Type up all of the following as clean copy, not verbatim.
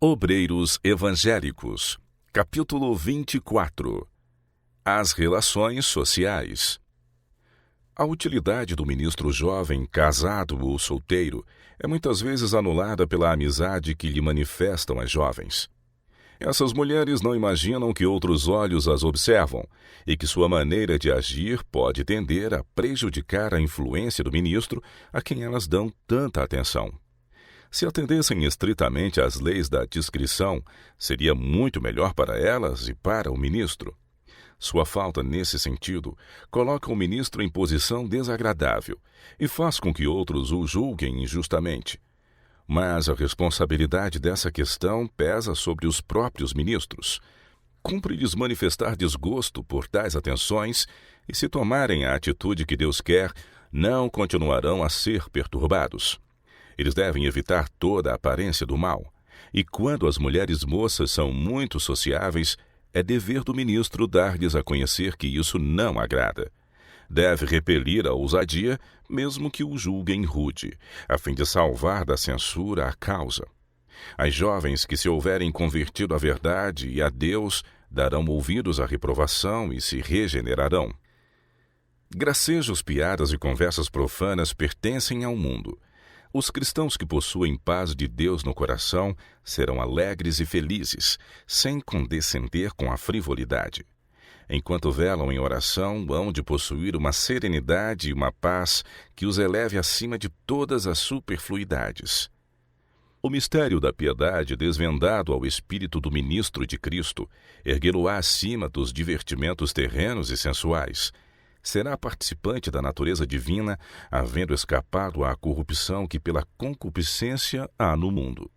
Obreiros Evangélicos, capítulo 24. As relações sociais. A utilidade do ministro jovem, casado ou solteiro, é muitas vezes anulada pela amizade que lhe manifestam as jovens. Essas mulheres não imaginam que outros olhos as observam e que sua maneira de agir pode tender a prejudicar a influência do ministro a quem elas dão tanta atenção. Se atendessem estritamente às leis da discrição, seria muito melhor para elas e para o ministro. Sua falta nesse sentido coloca o ministro em posição desagradável e faz com que outros o julguem injustamente. Mas a responsabilidade dessa questão pesa sobre os próprios ministros. Cumpre-lhes manifestar desgosto por tais atenções e, se tomarem a atitude que Deus quer, não continuarão a ser perturbados. Eles devem evitar toda a aparência do mal. E quando as mulheres moças são muito sociáveis, é dever do ministro dar-lhes a conhecer que isso não agrada. Deve repelir a ousadia, mesmo que o julguem rude, a fim de salvar da censura a causa. As jovens que se houverem convertido à verdade e a Deus darão ouvidos à reprovação e se regenerarão. Gracejos, piadas e conversas profanas pertencem ao mundo. Os cristãos que possuem paz de Deus no coração serão alegres e felizes, sem condescender com a frivolidade. Enquanto velam em oração, hão de possuir uma serenidade e uma paz que os eleve acima de todas as superfluidades. O mistério da piedade desvendado ao espírito do ministro de Cristo erguê-lo-á acima dos divertimentos terrenos e sensuais. Será participante da natureza divina, havendo escapado à corrupção que pela concupiscência há no mundo.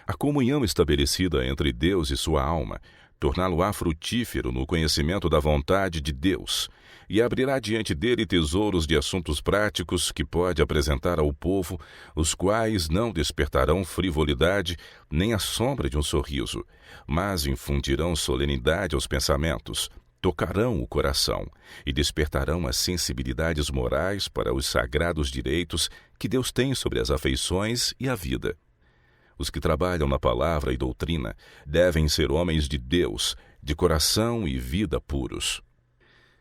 A comunhão estabelecida entre Deus e sua alma torná-lo-á frutífero no conhecimento da vontade de Deus e abrirá diante dele tesouros de assuntos práticos que pode apresentar ao povo, os quais não despertarão frivolidade nem a sombra de um sorriso, mas infundirão solenidade aos pensamentos, tocarão o coração e despertarão as sensibilidades morais para os sagrados direitos que Deus tem sobre as afeições e a vida. Os que trabalham na palavra e doutrina devem ser homens de Deus, de coração e vida puros.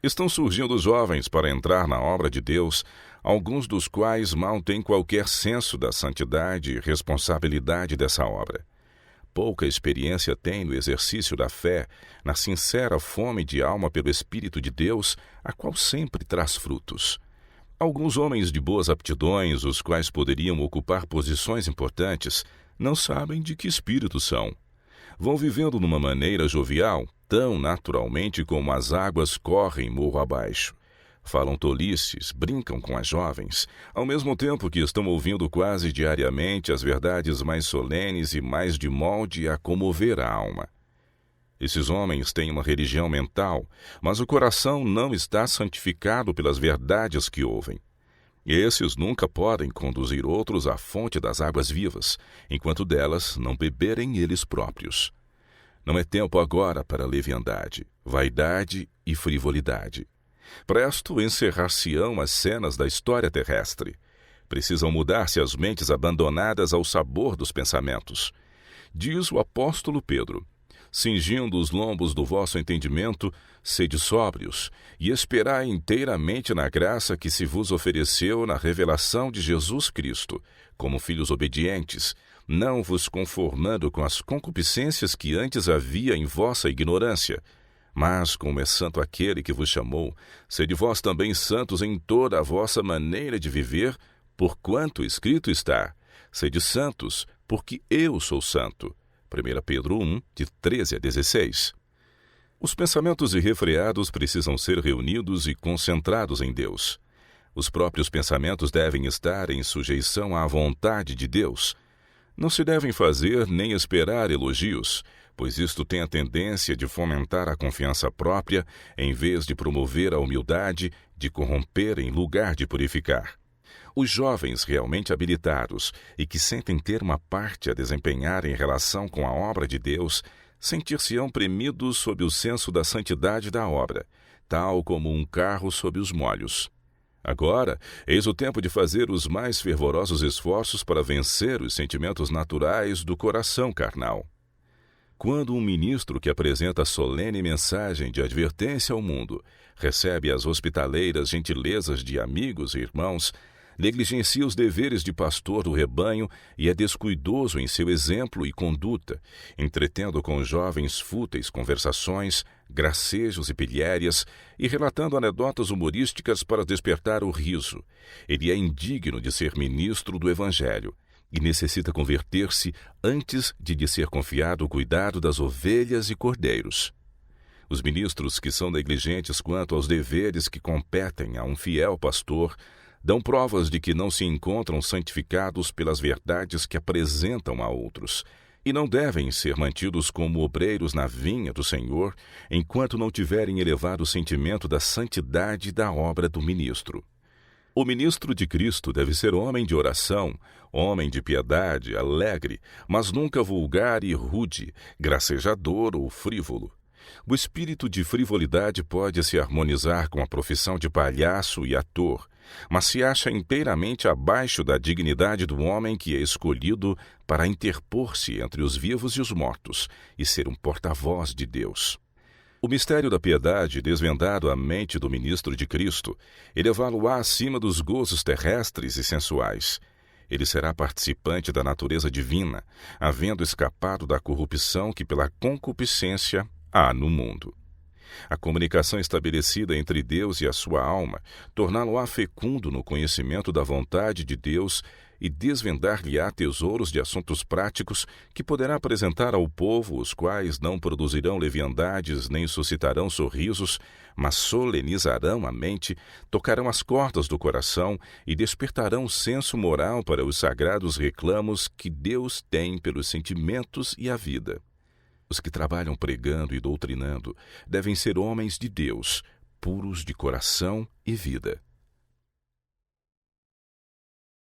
Estão surgindo jovens para entrar na obra de Deus, alguns dos quais mal têm qualquer senso da santidade e responsabilidade dessa obra. Pouca experiência têm no exercício da fé, na sincera fome de alma pelo Espírito de Deus, a qual sempre traz frutos. Alguns homens de boas aptidões, os quais poderiam ocupar posições importantes, não sabem de que espírito são. Vão vivendo numa maneira jovial, tão naturalmente como as águas correm morro abaixo. Falam tolices, brincam com as jovens, ao mesmo tempo que estão ouvindo quase diariamente as verdades mais solenes e mais de molde a comover a alma. Esses homens têm uma religião mental, mas o coração não está santificado pelas verdades que ouvem. Esses nunca podem conduzir outros à fonte das águas vivas, enquanto delas não beberem eles próprios. Não é tempo agora para leviandade, vaidade e frivolidade. Presto encerrar-se-ão as cenas da história terrestre. Precisam mudar-se as mentes abandonadas ao sabor dos pensamentos. Diz o apóstolo Pedro: cingindo os lombos do vosso entendimento, sede sóbrios, e esperai inteiramente na graça que se vos ofereceu na revelação de Jesus Cristo, como filhos obedientes, não vos conformando com as concupiscências que antes havia em vossa ignorância. Mas, como é santo aquele que vos chamou, sede vós também santos em toda a vossa maneira de viver, porquanto escrito está: sede santos, porque eu sou santo. 1 Pedro 1, de 13 a 16. Os pensamentos irrefreados precisam ser reunidos e concentrados em Deus. Os próprios pensamentos devem estar em sujeição à vontade de Deus. Não se devem fazer nem esperar elogios, pois isto tem a tendência de fomentar a confiança própria, em vez de promover a humildade, de corromper em lugar de purificar. Os jovens realmente habilitados e que sentem ter uma parte a desempenhar em relação com a obra de Deus, sentir-se-ão premidos sob o senso da santidade da obra, tal como um carro sob os molhos. Agora, eis o tempo de fazer os mais fervorosos esforços para vencer os sentimentos naturais do coração carnal. Quando um ministro que apresenta a solene mensagem de advertência ao mundo recebe as hospitaleiras gentilezas de amigos e irmãos, negligencia os deveres de pastor do rebanho e é descuidoso em seu exemplo e conduta, entretendo com jovens fúteis conversações, gracejos e pilhérias e relatando anedotas humorísticas para despertar o riso. Ele é indigno de ser ministro do Evangelho e necessita converter-se antes de lhe ser confiado o cuidado das ovelhas e cordeiros. Os ministros que são negligentes quanto aos deveres que competem a um fiel pastor dão provas de que não se encontram santificados pelas verdades que apresentam a outros, e não devem ser mantidos como obreiros na vinha do Senhor, enquanto não tiverem elevado o sentimento da santidade da obra do ministro. O ministro de Cristo deve ser homem de oração, homem de piedade, alegre, mas nunca vulgar e rude, gracejador ou frívolo. O espírito de frivolidade pode se harmonizar com a profissão de palhaço e ator, mas se acha inteiramente abaixo da dignidade do homem que é escolhido para interpor-se entre os vivos e os mortos e ser um porta-voz de Deus. O mistério da piedade, desvendado à mente do ministro de Cristo, elevá-lo-á acima dos gozos terrestres e sensuais. Ele será participante da natureza divina, havendo escapado da corrupção que pela concupiscência há no mundo. A comunicação estabelecida entre Deus e a sua alma torná-lo-á fecundo no conhecimento da vontade de Deus e desvendar-lhe-á tesouros de assuntos práticos que poderá apresentar ao povo, os quais não produzirão leviandades nem suscitarão sorrisos, mas solenizarão a mente, tocarão as cordas do coração e despertarão o senso moral para os sagrados reclamos que Deus tem pelos sentimentos e a vida. Os que trabalham pregando e doutrinando devem ser homens de Deus, puros de coração e vida.